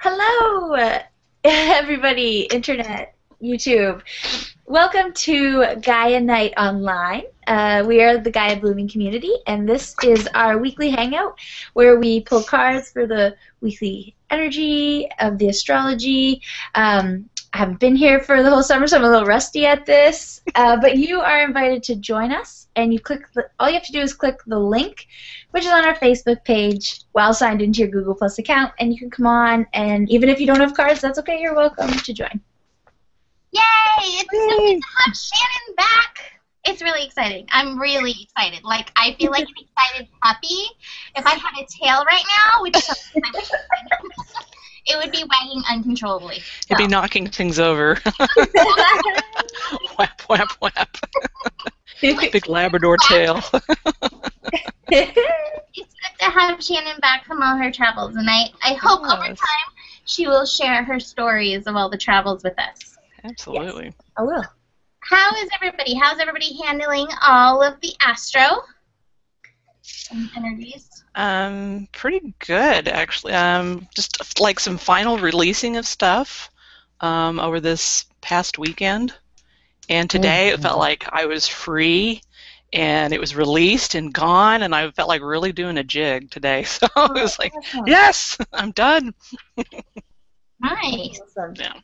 Hello, everybody, internet, YouTube. Welcome to Gaia Night Online. We are the Gaia Blooming community, and this is our weekly hangout where we pull cards for the weekly energy of the astrology. I haven't been here for the whole summer, so I'm a little rusty at this. But you are invited to join us, and all you have to do is click the link, which is on our Facebook page, while signed into your Google Plus account, and you can come on. And even if you don't have cards, that's okay. You're welcome to join. Yay! It's so good to have Shannon back. It's really exciting. I'm really excited. Like, I feel like an excited puppy. If I had a tail right now, which is something it would be wagging uncontrollably. It'd be knocking things over. Whap, whap, whap. Big Labrador tail. It's good to have Shannon back from all her travels, and I hope over time she will share her stories of all the travels with us. Absolutely. Yes, I will. How is everybody? How's everybody handling all of the astro and energies? Pretty good, actually. Just like some final releasing of stuff over this past weekend. And today it felt like I was free and it was released and gone, and I felt like really doing a jig today. So it was like, yes, I'm done. Nice. Awesome. Yeah.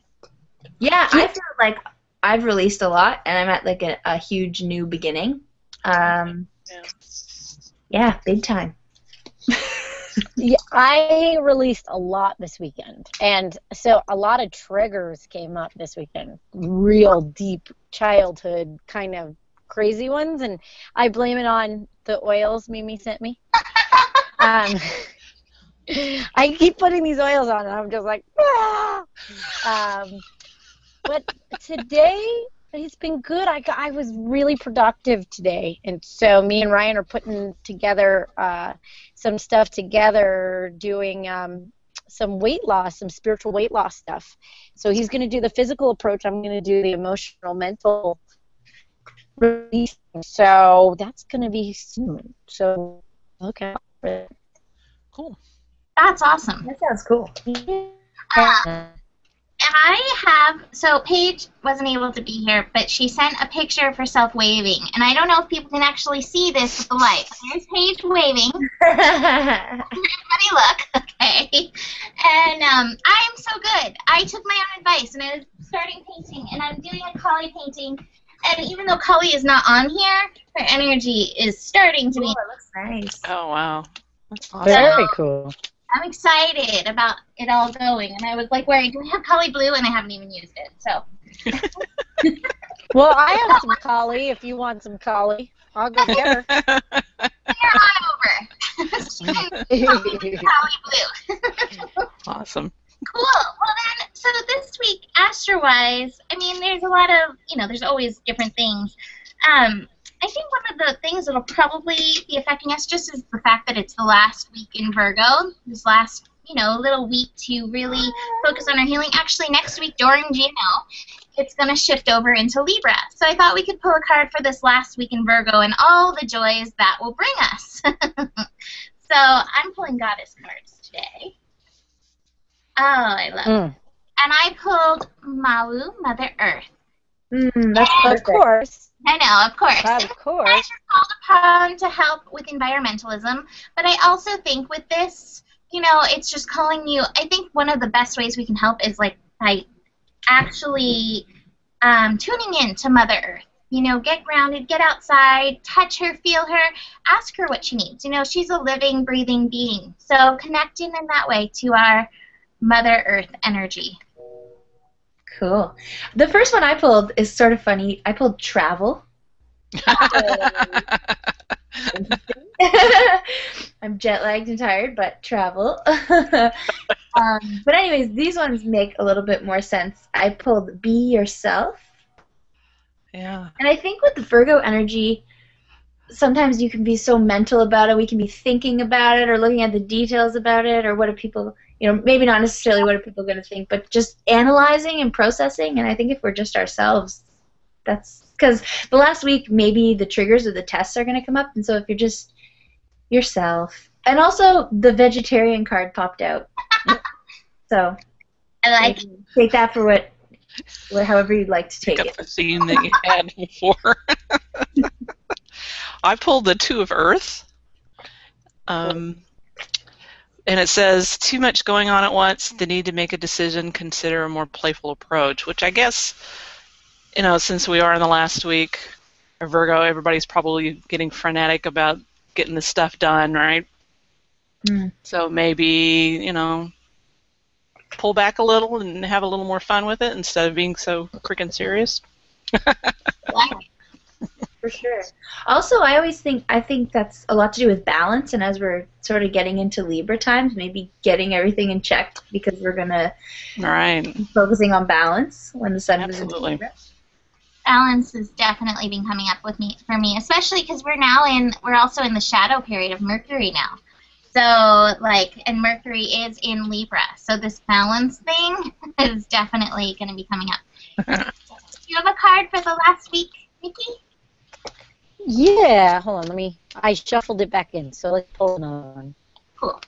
Yeah, I feel like I've released a lot, and I'm at like a huge new beginning. Yeah, big time. Yeah, I released a lot this weekend, and so a lot of triggers came up this weekend. Real deep childhood kind of crazy ones, and I blame it on the oils Mimi sent me. I keep putting these oils on, and I'm just like, ah! But today, it's been good. I was really productive today, and so me and Ryan are putting together some stuff together, doing some weight loss, some spiritual weight loss stuff. So he's going to do the physical approach. I'm going to do the emotional, mental release. So that's going to be soon. So look out for it. Cool. That's awesome. That sounds cool. So Paige wasn't able to be here, but she sent a picture of herself waving, and I don't know if people can actually see this with the light. There's Paige waving. Everybody look, okay? And I am so good. I took my own advice, and I was starting painting, and I'm doing a Kali painting, and even though Kali is not on here, her energy is starting to be. Oh, it looks nice. Oh, wow. That's awesome. Very cool. I'm excited about it all going, and I was like, worried, do we have Kali Blue? And I haven't even used it, so. Well, I have some Kali. If you want some Kali, I'll go get her. You're on over. Kali Blue. Awesome. Cool. Well then, so this week, astro-wise, I mean, there's a lot of, there's always different things. I think one of the things that'll probably be affecting us just is the fact that it's the last week in Virgo, this last, little week to really focus on our healing. Actually, next week during GNO, it's going to shift over into Libra. So I thought we could pull a card for this last week in Virgo and all the joys that will bring us. So I'm pulling goddess cards today. Oh, I love it. And I pulled Mawu, Mother Earth. That's perfect. Of course. I know, of course. Of course. Guys are called upon to help with environmentalism, but I also think with this, it's just calling you. I think one of the best ways we can help is by actually tuning in to Mother Earth. Get grounded, get outside, touch her, feel her, ask her what she needs. She's a living, breathing being. So connect in that way to our Mother Earth energy. Cool. The first one I pulled is sort of funny. I pulled travel. I'm jet-lagged and tired, but travel. But anyways, these ones make a little bit more sense. I pulled be yourself. Yeah. And I think with the Virgo energy, sometimes you can be so mental about it. We can be thinking about it or looking at the details about it or what do people, maybe not necessarily what are people going to think, but just analyzing and processing. And I think if we're just ourselves, that's because the last week maybe the triggers or the tests are going to come up. And so if you're just yourself. And also the vegetarian card popped out. So I like it. Take that for however you'd like to Pick take up it. the theme that you had before. I pulled the Two of Earth. And it says, too much going on at once, the need to make a decision, consider a more playful approach, which I guess, since we are in the last week of Virgo, everybody's probably getting frenetic about getting this stuff done, right? Mm. So maybe, pull back a little and have a little more fun with it instead of being so freaking serious. For sure. Also, I think that's a lot to do with balance, and as we're sort of getting into Libra times, maybe getting everything in check because we're gonna be focusing on balance when the sun moves into Libra. Balance has definitely been coming up for me, especially because we're also in the shadow period of Mercury now. So and Mercury is in Libra, so this balance thing is definitely going to be coming up. Do you have a card for the last week, Nikki? Yeah, hold on, I shuffled it back in, so let's pull another one. Cool.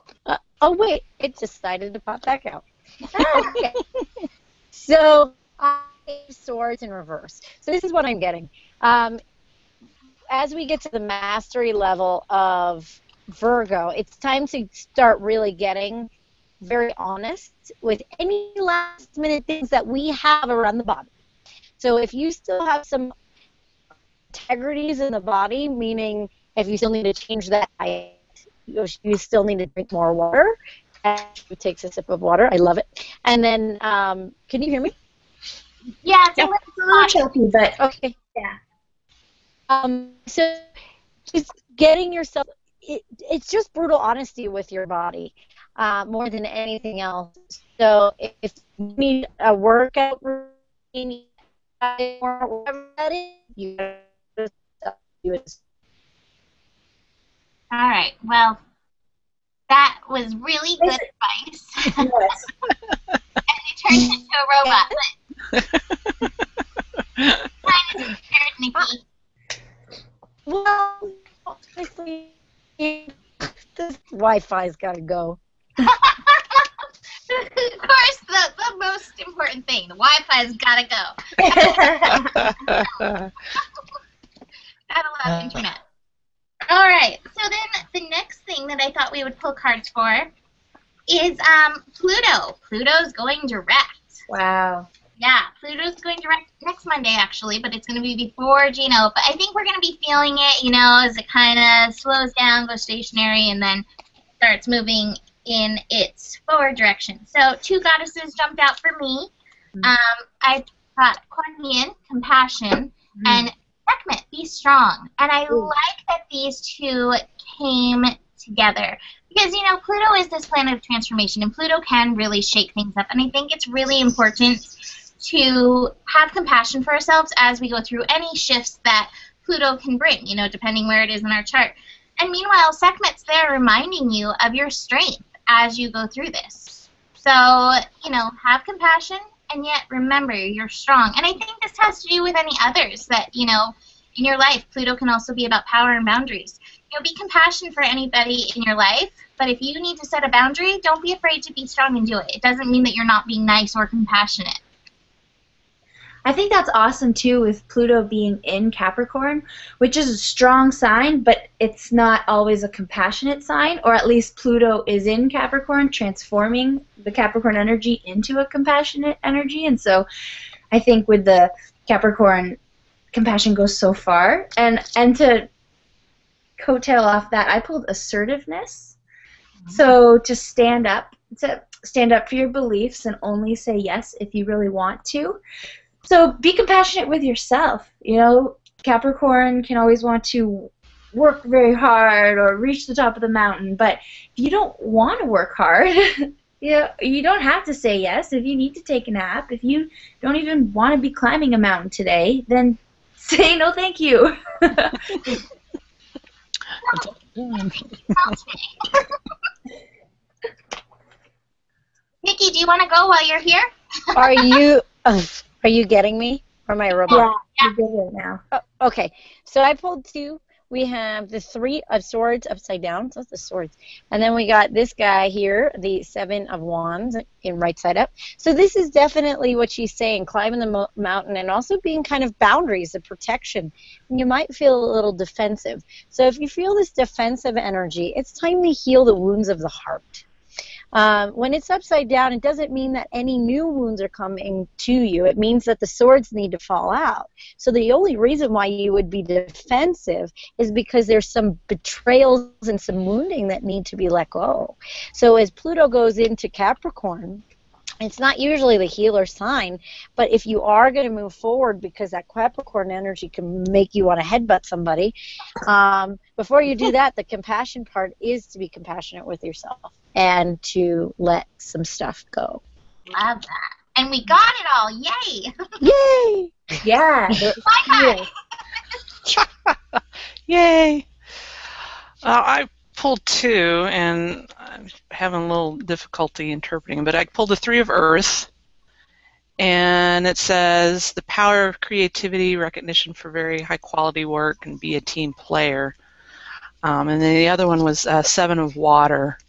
Oh, wait, it decided to pop back out. Okay. So, swords in reverse. So this is what I'm getting. As we get to the mastery level of Virgo, it's time to start really getting very honest with any last-minute things that we have around the body. So if you still have some integrities in the body, meaning if you still need to change that diet, you still need to drink more water. And she takes a sip of water. I love it. And then, can you hear me? Yeah, it's a little choppy, but okay. Yeah. So just getting yourself, it's just brutal honesty with your body, more than anything else. So if you need a workout routine, or whatever that is, you just do it. All right. Well, that was really good advice. Yes. And you turned into a robot. Kind of scared, Nikki. Well, obviously, this Wi-Fi's got to go. Of course, the most important thing, the Wi-Fi's got to go. Gotta love internet. All right, so then the next thing that I thought we would pull cards for is Pluto. Pluto's going direct. Wow. Yeah, Pluto's going direct next Monday, actually, but it's going to be before GNO. But I think we're going to be feeling it, as it kind of slows down, goes stationary, and then starts moving in its forward direction. So 2 goddesses jumped out for me. I got Kuan compassion, and Sekhmet, be strong. And I like that these 2 came together. Because, Pluto is this planet of transformation, and Pluto can really shake things up. And I think it's really important to have compassion for ourselves as we go through any shifts that Pluto can bring, depending where it is in our chart. And meanwhile, Sekhmet's there reminding you of your strength as you go through this. So, have compassion, and yet remember you're strong. And I think this has to do with any others that, in your life. Pluto can also be about power and boundaries. Be compassionate for anybody in your life, but if you need to set a boundary, don't be afraid to be strong and do it. It doesn't mean that you're not being nice or compassionate. I think that's awesome, too, with Pluto being in Capricorn, which is a strong sign, but it's not always a compassionate sign, or at least Pluto is in Capricorn, transforming the Capricorn energy into a compassionate energy. And so I think with the Capricorn, compassion goes so far. And to coattail off that, I pulled assertiveness. So to stand up for your beliefs and only say yes if you really want to. So be compassionate with yourself. Capricorn can always want to work very hard or reach the top of the mountain, but if you don't want to work hard, you don't have to say yes. If you need to take a nap, if you don't even want to be climbing a mountain today, then say no thank you. Nikki, do you want to go while you're here? Are you getting me? Or am I a robot? Yeah, you're good right now. Oh, okay, so I pulled 2. we have the 3 of Swords upside down. So that's the Swords. And then we got this guy here, the 7 of Wands, in right side up. So this is definitely what she's saying, climbing the mountain and also being kind of boundaries of protection. And you might feel a little defensive. So if you feel this defensive energy, it's time to heal the wounds of the heart. When it's upside down, it doesn't mean that any new wounds are coming to you. It means that the swords need to fall out. So the only reason why you would be defensive is because there's some betrayals and some wounding that need to be let go. So as Pluto goes into Capricorn, it's not usually the healer sign, but if you are going to move forward, because that Capricorn energy can make you want to headbutt somebody, before you do that, the compassion part is to be compassionate with yourself and to let some stuff go. Love that. And we got it all. Yay! Yay! Yeah. Bye-bye. Yay! I pulled 2, and I'm having a little difficulty interpreting, but I pulled the 3 of Earth, and it says the power of creativity, recognition for very high-quality work, and be a team player. And then the other one was 7 of Water,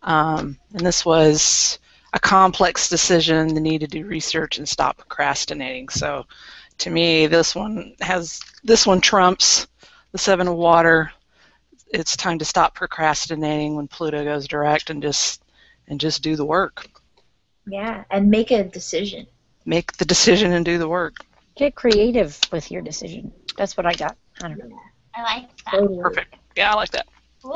and this was a complex decision, the need to do research and stop procrastinating. So to me, this one trumps the 7 of Water. It's time to stop procrastinating when Pluto goes direct and just do the work. Yeah, and make a decision. Make the decision and do the work. Get creative with your decision. That's what I got. I don't know. I like that. Totally. Perfect. Yeah, I like that. Cool.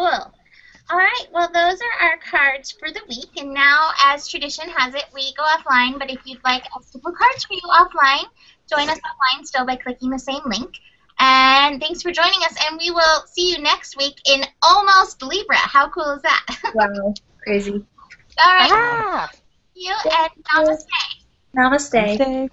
All right, well, those are our cards for the week, and now, as tradition has it, we go offline, but if you'd like us to pull cards for you offline, join us offline still by clicking the same link. And thanks for joining us, and we will see you next week in almost Libra. How cool is that? Wow, crazy. All right, Ah! see you, and namaste. Namaste. Namaste.